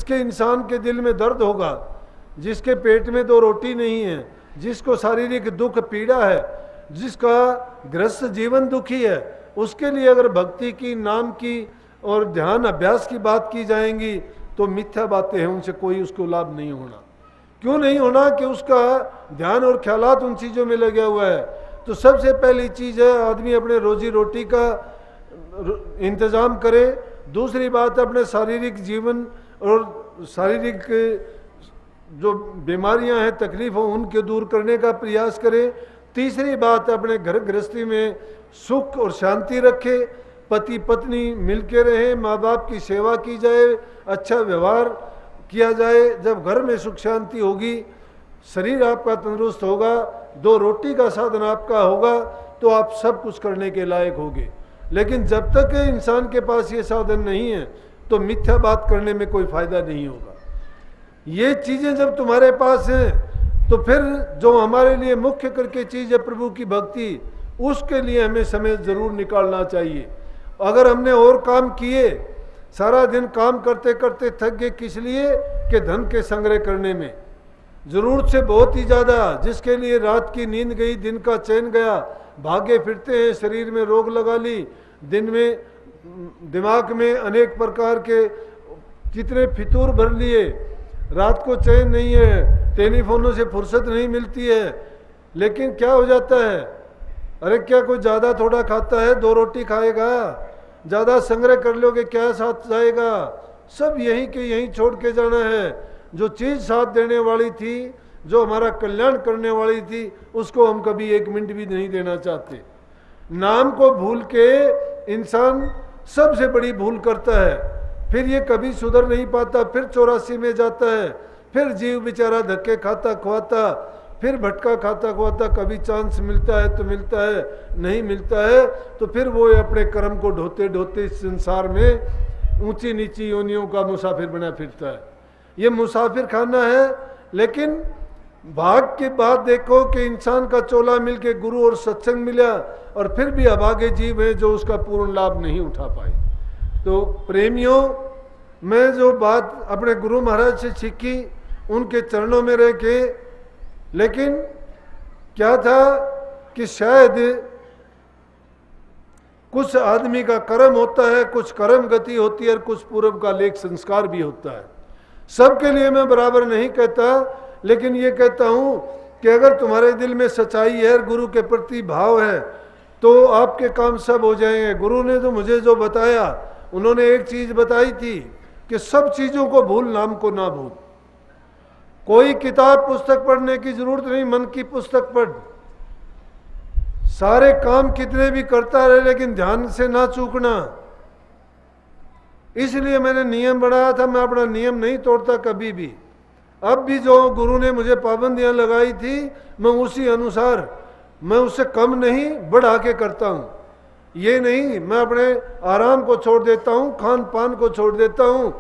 जिसके इंसान के दिल में दर्द होगा, जिसके पेट में 2 रोटी नहीं है, जिसको शारीरिक दुख पीड़ा है, जिसका गृहस्थ जीवन दुखी है, उसके लिए अगर भक्ति की, नाम की और ध्यान अभ्यास की बात की जाएंगी तो मिथ्या बातें हैं, उनसे कोई उसको लाभ नहीं होना। क्यों नहीं होना? कि उसका ध्यान और ख्यालात उन चीज़ों में लगा हुआ है। तो सबसे पहली चीज़ है आदमी अपने रोजी रोटी का इंतज़ाम करे। दूसरी बात अपने शारीरिक जीवन और शारीरिक जो बीमारियां हैं, तकलीफ हो, उनके दूर करने का प्रयास करे। तीसरी बात अपने घर गृहस्थी में सुख और शांति रखे, पति पत्नी मिलके रहे, माँ बाप की सेवा की जाए, अच्छा व्यवहार किया जाए। जब घर में सुख शांति होगी, शरीर आपका तंदुरुस्त होगा, 2 रोटी का साधन आपका होगा, तो आप सब कुछ करने के लायक होगे। लेकिन जब तक इंसान के पास ये साधन नहीं है तो मिथ्या बात करने में कोई फायदा नहीं होगा। ये चीज़ें जब तुम्हारे पास हैं तो फिर जो हमारे लिए मुख्य करके चीज़ है प्रभु की भक्ति, उसके लिए हमें समय ज़रूर निकालना चाहिए। अगर हमने और काम किए, सारा दिन काम करते करते थक गए, किस लिए? कि धन के संग्रह करने में, ज़रूरत से बहुत ही ज़्यादा, जिसके लिए रात की नींद गई, दिन का चैन गया, भागे फिरते हैं, शरीर में रोग लगा ली, दिन में दिमाग में अनेक प्रकार के कितने फितूर भर लिए, रात को चैन नहीं है, टेलीफोनों से फुर्सत नहीं मिलती है। लेकिन क्या हो जाता है? अरे क्या कोई ज़्यादा थोड़ा खाता है? 2 रोटी खाएगा, ज़्यादा संग्रह कर लोगे क्या साथ जाएगा? सब यहीं के यहीं छोड़ के जाना है। जो चीज़ साथ देने वाली थी, जो हमारा कल्याण करने वाली थी, उसको हम कभी 1 मिनट भी नहीं देना चाहते। नाम को भूल के इंसान सबसे बड़ी भूल करता है, फिर ये कभी सुधर नहीं पाता, फिर 84 में जाता है, फिर जीव बेचारा धक्के खाता खुआता, फिर भटका खाता खुआता, कभी चांस मिलता है तो मिलता है, नहीं मिलता है तो फिर वो अपने कर्म को ढोते ढोते इस संसार में ऊंची नीची योनियों का मुसाफिर बना फिरता है। ये मुसाफिर खाना है। लेकिन भाग की बात देखो कि इंसान का चोला मिलके गुरु और सत्संग मिला, और फिर भी अभागे जीव है जो उसका पूर्ण लाभ नहीं उठा पाए। तो प्रेमियों, मैं जो बात अपने गुरु महाराज से सीखी, उनके चरणों में रह के, लेकिन क्या था कि शायद कुछ आदमी का कर्म होता है, कुछ कर्म गति होती है, और कुछ पूर्व का लेख संस्कार भी होता है। सबके लिए मैं बराबर नहीं कहता, लेकिन ये कहता हूँ कि अगर तुम्हारे दिल में सच्चाई है, गुरु के प्रति भाव है, तो आपके काम सब हो जाएंगे। गुरु ने तो मुझे जो बताया, उन्होंने एक चीज़ बताई थी कि सब चीज़ों को भूल, नाम को ना भूल। कोई किताब पुस्तक पढ़ने की जरूरत नहीं, मन की पुस्तक पढ़। सारे काम कितने भी करता रहे, लेकिन ध्यान से ना चूकना। इसलिए मैंने नियम बनाया था, मैं अपना नियम नहीं तोड़ता कभी भी। अब भी जो गुरु ने मुझे पाबंदियां लगाई थी, मैं उसी अनुसार, मैं उससे कम नहीं बढ़ा के करता हूँ। ये नहीं मैं अपने आराम को छोड़ देता हूँ, खान पान को छोड़ देता हूँ,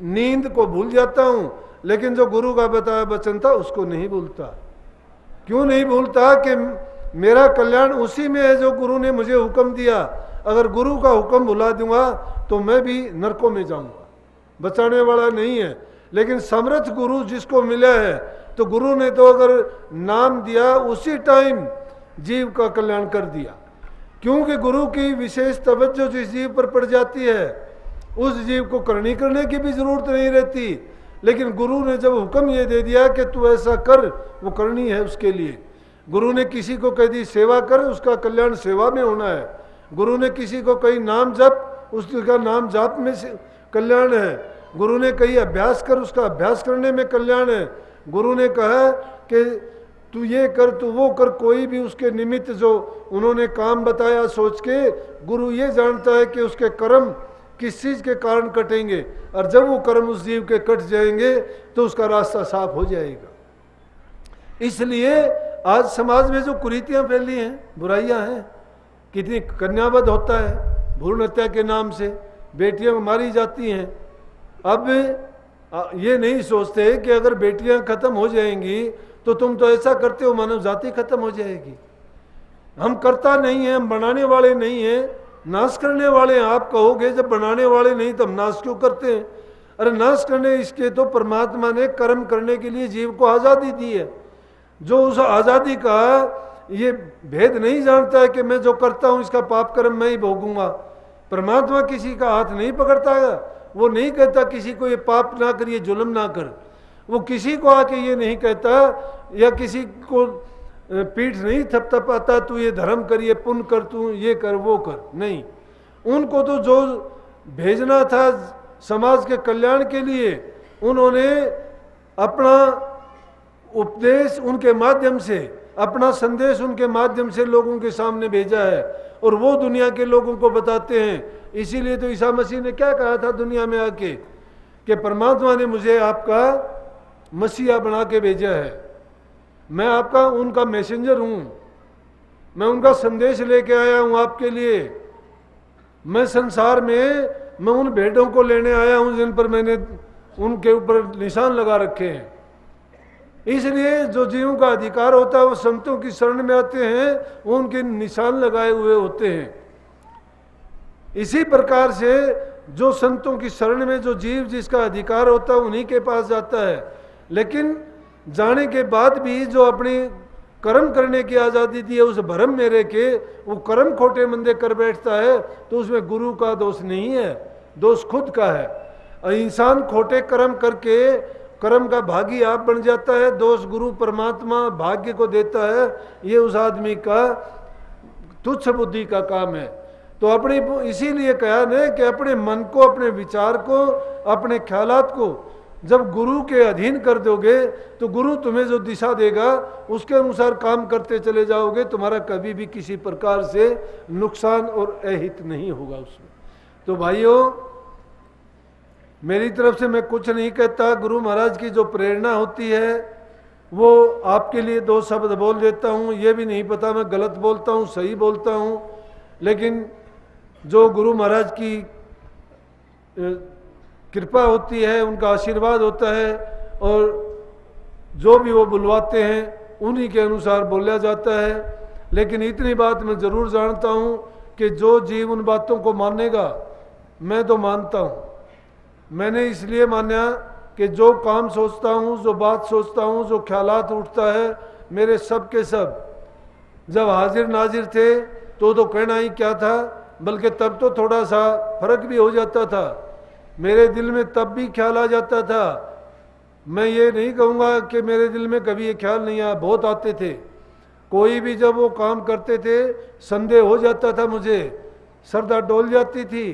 नींद को भूल जाता हूँ, लेकिन जो गुरु का बताया वचन था उसको नहीं भूलता। क्यों नहीं भूलता? कि मेरा कल्याण उसी में है जो गुरु ने मुझे हुक्म दिया। अगर गुरु का हुक्म भुला दूंगा तो मैं भी नरकों में जाऊंगा, बचाने वाला नहीं है। लेकिन समर्थ गुरु जिसको मिला है, तो गुरु ने तो अगर नाम दिया उसी टाइम जीव का कल्याण कर दिया। क्योंकि गुरु की विशेष तवज्जो जिस जीव पर पड़ जाती है, उस जीव को करनी करने की भी जरूरत नहीं रहती। लेकिन गुरु ने जब हुक्म ये दे दिया कि तू ऐसा कर, वो करनी है उसके लिए। गुरु ने किसी को कह दी सेवा कर, उसका कल्याण सेवा में होना है। गुरु ने किसी को कही नाम जप, उसका नाम जाप में कल्याण है। गुरु ने कही अभ्यास कर, उसका अभ्यास करने में कल्याण है। गुरु ने कहा कि तू ये कर, तू वो कर, कोई भी उसके निमित्त जो उन्होंने काम बताया सोच के, गुरु ये जानता है कि उसके कर्म किस चीज़ के कारण कटेंगे, और जब वो कर्म उस जीव के कट जाएंगे तो उसका रास्ता साफ हो जाएगा। इसलिए आज समाज में जो कुरीतियाँ फैली हैं, बुराइयाँ हैं, कितनी कन्यावध होता है भ्रूण हत्या के नाम से, बेटियाँ मारी जाती हैं। अब ये नहीं सोचते कि अगर बेटियाँ खत्म हो जाएंगी तो तुम तो ऐसा करते हो मानव जाति खत्म हो जाएगी। हम करता नहीं है, हम बनाने वाले नहीं हैं, नाश करने वाले हैं। आप कहोगे जब बनाने वाले नहीं तो हम नाश क्यों करते हैं? अरे नाश करने इसके तो परमात्मा ने कर्म करने के लिए जीव को आज़ादी दी है। जो उस आज़ादी का ये भेद नहीं जानता है कि मैं जो करता हूँ इसका पाप कर्म मैं ही भोगूंगा। परमात्मा किसी का हाथ नहीं पकड़ता है, वो नहीं कहता किसी को ये पाप ना कर, ये जुल्म ना कर। वो किसी को आके ये नहीं कहता या किसी को पीठ नहीं थपथपाता तू ये धर्म कर, ये पुण्य कर, तू ये कर वो कर, नहीं। उनको तो जो भेजना था समाज के कल्याण के लिए, उन्होंने अपना उपदेश उनके माध्यम से, अपना संदेश उनके माध्यम से लोगों के सामने भेजा है और वो दुनिया के लोगों को बताते हैं। इसीलिए तो ईसा मसीह ने क्या कहा था दुनिया में आके कि परमात्मा ने मुझे आपका मसीहा बना के भेजा है, मैं आपका उनका मैसेंजर हूँ, मैं उनका संदेश लेके आया हूँ आपके लिए। मैं संसार में मैं उन भेड़ों को लेने आया हूँ जिन पर मैंने उनके ऊपर निशान लगा रखे हैं। इसलिए जो जीवों का अधिकार होता है वो संतों की शरण में आते हैं, वो उनके निशान लगाए हुए होते हैं। इसी प्रकार से जो संतों की शरण में जो जीव जिसका अधिकार होता है उन्हीं के पास जाता है। लेकिन जाने के बाद भी जो अपनी कर्म करने की आज़ादी दी है उस भरम में रह के वो कर्म खोटे मंदे कर बैठता है, तो उसमें गुरु का दोष नहीं है, दोष खुद का है। और इंसान खोटे कर्म करके कर्म का भागी आप बन जाता है, दोष गुरु परमात्मा भाग्य को देता है। ये उस आदमी का तुच्छ बुद्धि का काम है। तो अपनी इसीलिए कहा ना कि अपने मन को, अपने विचार को, अपने ख्यालात को जब गुरु के अधीन कर दोगे तो गुरु तुम्हें जो दिशा देगा उसके अनुसार काम करते चले जाओगे, तुम्हारा कभी भी किसी प्रकार से नुकसान और अहित नहीं होगा उसमें। तो भाइयों, मेरी तरफ से मैं कुछ नहीं कहता, गुरु महाराज की जो प्रेरणा होती है वो आपके लिए दो शब्द बोल देता हूँ। ये भी नहीं पता मैं गलत बोलता हूँ सही बोलता हूँ, लेकिन जो गुरु महाराज की कृपा होती है, उनका आशीर्वाद होता है और जो भी वो बुलवाते हैं उन्हीं के अनुसार बोला जाता है। लेकिन इतनी बात मैं ज़रूर जानता हूँ कि जो जीव उन बातों को मानेगा, मैं तो मानता हूँ। मैंने इसलिए माना कि जो काम सोचता हूँ, जो बात सोचता हूँ, जो ख्यालात उठता है, मेरे सब के सब जब हाजिर नाजिर थे तो कहना ही क्या था, बल्कि तब तो थोड़ा सा फर्क भी हो जाता था। मेरे दिल में तब भी ख्याल आ जाता था। मैं ये नहीं कहूँगा कि मेरे दिल में कभी ये ख्याल नहीं आया, बहुत आते थे। कोई भी जब वो काम करते थे संदेह हो जाता था, मुझे श्रद्धा डोल जाती थी,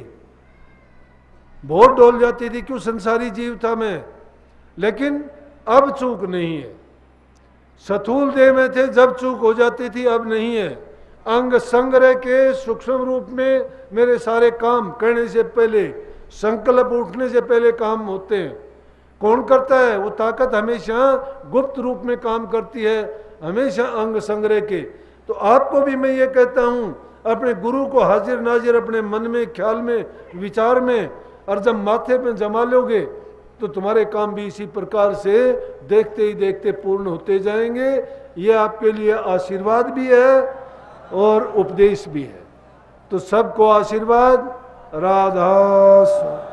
बहुत डोल जाती थी, क्यों संसारी जीव था मैं। लेकिन अब चूक नहीं है। स्थूल देह में थे जब चूक हो जाती थी, अब नहीं है। अंग संग्रह के सूक्ष्म रूप में मेरे सारे काम करने से पहले, संकल्प उठने से पहले काम होते हैं। कौन करता है? वो ताकत हमेशा गुप्त रूप में काम करती है, हमेशा अंग संग्रह के। तो आपको भी मैं ये कहता हूँ, अपने गुरु को हाजिर नाजिर अपने मन में, ख्याल में, विचार में, और जब माथे पे जमा लोगे तो तुम्हारे काम भी इसी प्रकार से देखते ही देखते पूर्ण होते जाएंगे। ये आपके लिए आशीर्वाद भी है और उपदेश भी है। तो सबको आशीर्वाद। राधा स्वामी।